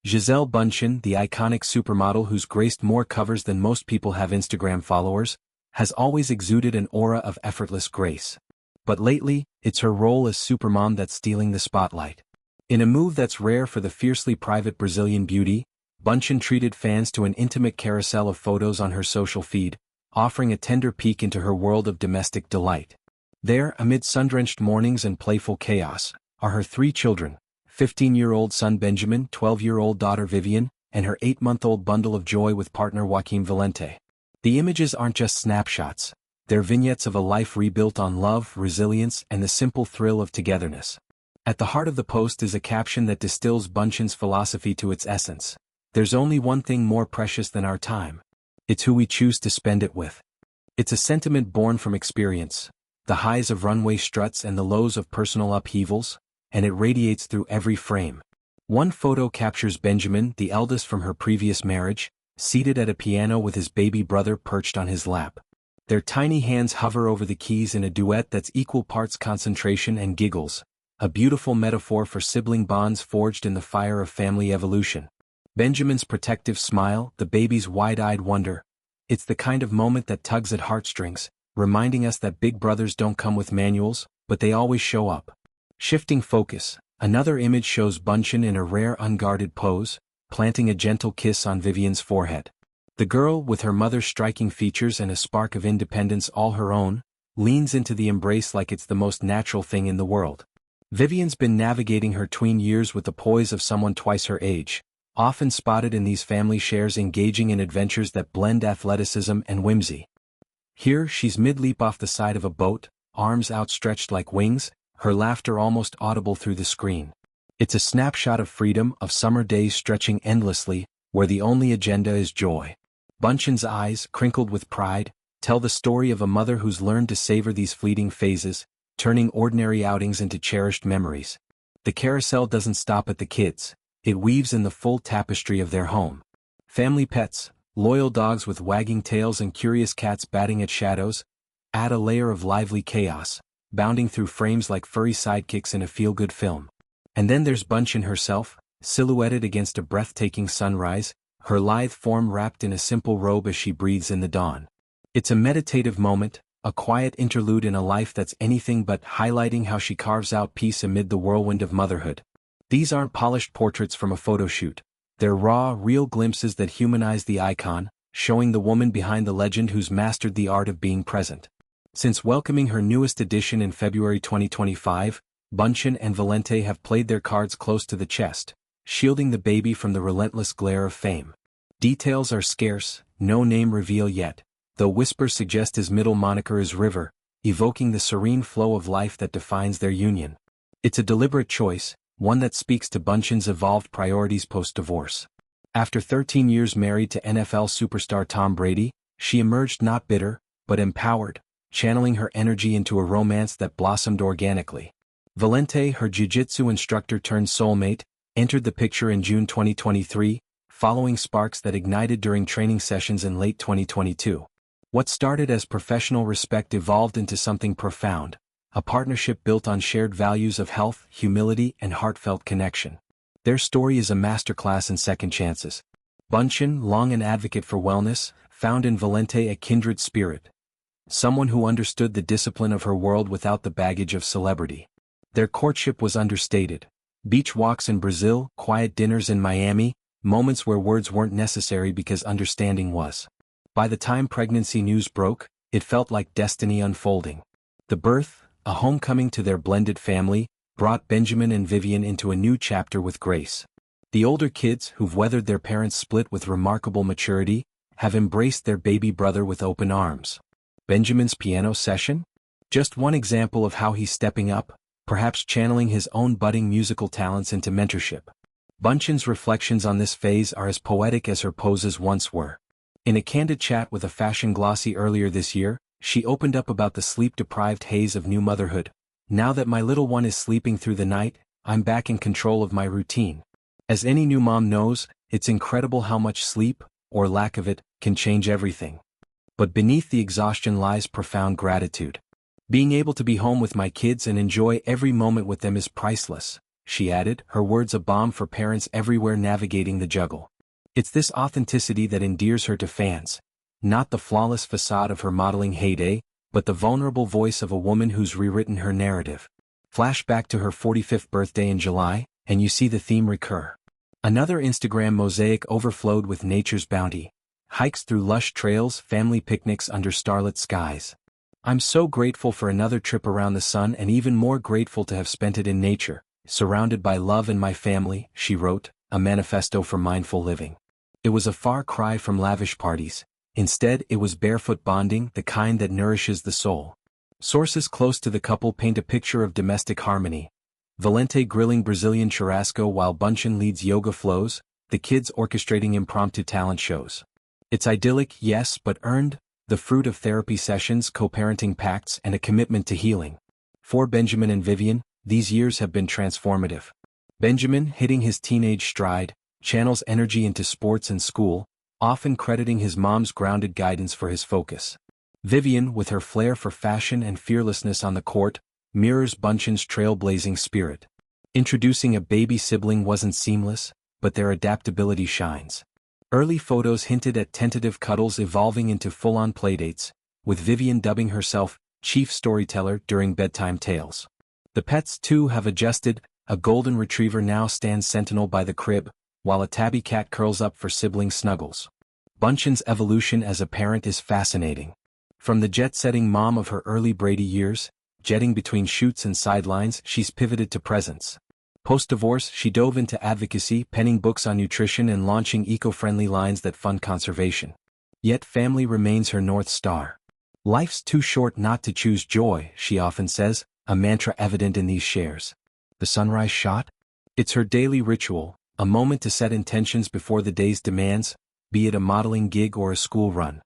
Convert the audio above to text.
Gisele Bündchen, the iconic supermodel who's graced more covers than most people have Instagram followers, has always exuded an aura of effortless grace. But lately, it's her role as supermom that's stealing the spotlight. In a move that's rare for the fiercely private Brazilian beauty, Bündchen treated fans to an intimate carousel of photos on her social feed, offering a tender peek into her world of domestic delight. There, amid sun-drenched mornings and playful chaos, are her 3 children, 15-year-old son Benjamin, 12-year-old daughter Vivian, and her 8-month-old bundle of joy with partner Joaquim Valente. The images aren't just snapshots, they're vignettes of a life rebuilt on love, resilience, and the simple thrill of togetherness. At the heart of the post is a caption that distills Bündchen's philosophy to its essence. There's only one thing more precious than our time. It's who we choose to spend it with. It's a sentiment born from experience, the highs of runway struts and the lows of personal upheavals, and it radiates through every frame. One photo captures Benjamin, the eldest from her previous marriage, seated at a piano with his baby brother perched on his lap. Their tiny hands hover over the keys in a duet that's equal parts concentration and giggles, a beautiful metaphor for sibling bonds forged in the fire of family evolution. Benjamin's protective smile, the baby's wide-eyed wonder. It's the kind of moment that tugs at heartstrings, reminding us that big brothers don't come with manuals, but they always show up. Shifting focus, another image shows Bündchen in a rare unguarded pose, planting a gentle kiss on Vivian's forehead. The girl, with her mother's striking features and a spark of independence all her own, leans into the embrace like it's the most natural thing in the world. Vivian's been navigating her tween years with the poise of someone twice her age, often spotted in these family shares engaging in adventures that blend athleticism and whimsy. Here, she's mid-leap off the side of a boat, arms outstretched like wings, her laughter almost audible through the screen. It's a snapshot of freedom, of summer days stretching endlessly, where the only agenda is joy. Bündchen's eyes, crinkled with pride, tell the story of a mother who's learned to savor these fleeting phases, turning ordinary outings into cherished memories. The carousel doesn't stop at the kids. It weaves in the full tapestry of their home. Family pets, loyal dogs with wagging tails and curious cats batting at shadows, add a layer of lively chaos, bounding through frames like furry sidekicks in a feel-good film. And then there's Bündchen herself, silhouetted against a breathtaking sunrise, her lithe form wrapped in a simple robe as she breathes in the dawn. It's a meditative moment, a quiet interlude in a life that's anything but, highlighting how she carves out peace amid the whirlwind of motherhood. These aren't polished portraits from a photo shoot. They're raw, real glimpses that humanize the icon, showing the woman behind the legend who's mastered the art of being present. Since welcoming her newest edition in February 2025, Bündchen and Valente have played their cards close to the chest, shielding the baby from the relentless glare of fame. Details are scarce, no name reveal yet, though whispers suggest his middle moniker is River, evoking the serene flow of life that defines their union. It's a deliberate choice, one that speaks to Bündchen's evolved priorities post-divorce. After 13 years married to NFL superstar Tom Brady, she emerged not bitter, but empowered, channeling her energy into a romance that blossomed organically. Valente, her jiu-jitsu instructor turned soulmate, entered the picture in June 2023, following sparks that ignited during training sessions in late 2022. What started as professional respect evolved into something profound, a partnership built on shared values of health, humility, and heartfelt connection. Their story is a masterclass in second chances. Bündchen, long an advocate for wellness, found in Valente a kindred spirit, someone who understood the discipline of her world without the baggage of celebrity. Their courtship was understated. Beach walks in Brazil, quiet dinners in Miami, moments where words weren't necessary because understanding was. By the time pregnancy news broke, it felt like destiny unfolding. The birth, a homecoming to their blended family, brought Benjamin and Vivian into a new chapter with grace. The older kids, who've weathered their parents' split with remarkable maturity, have embraced their baby brother with open arms. Benjamin's piano session? Just one example of how he's stepping up, perhaps channeling his own budding musical talents into mentorship. Bündchen's reflections on this phase are as poetic as her poses once were. In a candid chat with a fashion glossy earlier this year, she opened up about the sleep-deprived haze of new motherhood. Now that my little one is sleeping through the night, I'm back in control of my routine. As any new mom knows, it's incredible how much sleep, or lack of it, can change everything. But beneath the exhaustion lies profound gratitude. Being able to be home with my kids and enjoy every moment with them is priceless, she added, her words a balm for parents everywhere navigating the juggle. It's this authenticity that endears her to fans. Not the flawless facade of her modeling heyday, but the vulnerable voice of a woman who's rewritten her narrative. Flashback to her 45th birthday in July, and you see the theme recur. Another Instagram mosaic overflowed with nature's bounty. Hikes through lush trails, family picnics under starlit skies. I'm so grateful for another trip around the sun and even more grateful to have spent it in nature, surrounded by love and my family, she wrote, a manifesto for mindful living. It was a far cry from lavish parties. Instead, it was barefoot bonding, the kind that nourishes the soul. Sources close to the couple paint a picture of domestic harmony. Valente grilling Brazilian churrasco while Bündchen leads yoga flows, the kids orchestrating impromptu talent shows. It's idyllic, yes, but earned, the fruit of therapy sessions, co-parenting pacts, and a commitment to healing. For Benjamin and Vivian, these years have been transformative. Benjamin, hitting his teenage stride, channels energy into sports and school, often crediting his mom's grounded guidance for his focus. Vivian, with her flair for fashion and fearlessness on the court, mirrors Bündchen's trailblazing spirit. Introducing a baby sibling wasn't seamless, but their adaptability shines. Early photos hinted at tentative cuddles evolving into full-on playdates, with Vivian dubbing herself chief storyteller during bedtime tales. The pets too have adjusted, a golden retriever now stands sentinel by the crib, while a tabby cat curls up for sibling snuggles. Bündchen's evolution as a parent is fascinating. From the jet-setting mom of her early Brady years, jetting between shoots and sidelines, she's pivoted to presence. Post-divorce, she dove into advocacy, penning books on nutrition and launching eco-friendly lines that fund conservation. Yet family remains her North Star. Life's too short not to choose joy, she often says, a mantra evident in these shares. The sunrise shot? It's her daily ritual, a moment to set intentions before the day's demands, be it a modeling gig or a school run.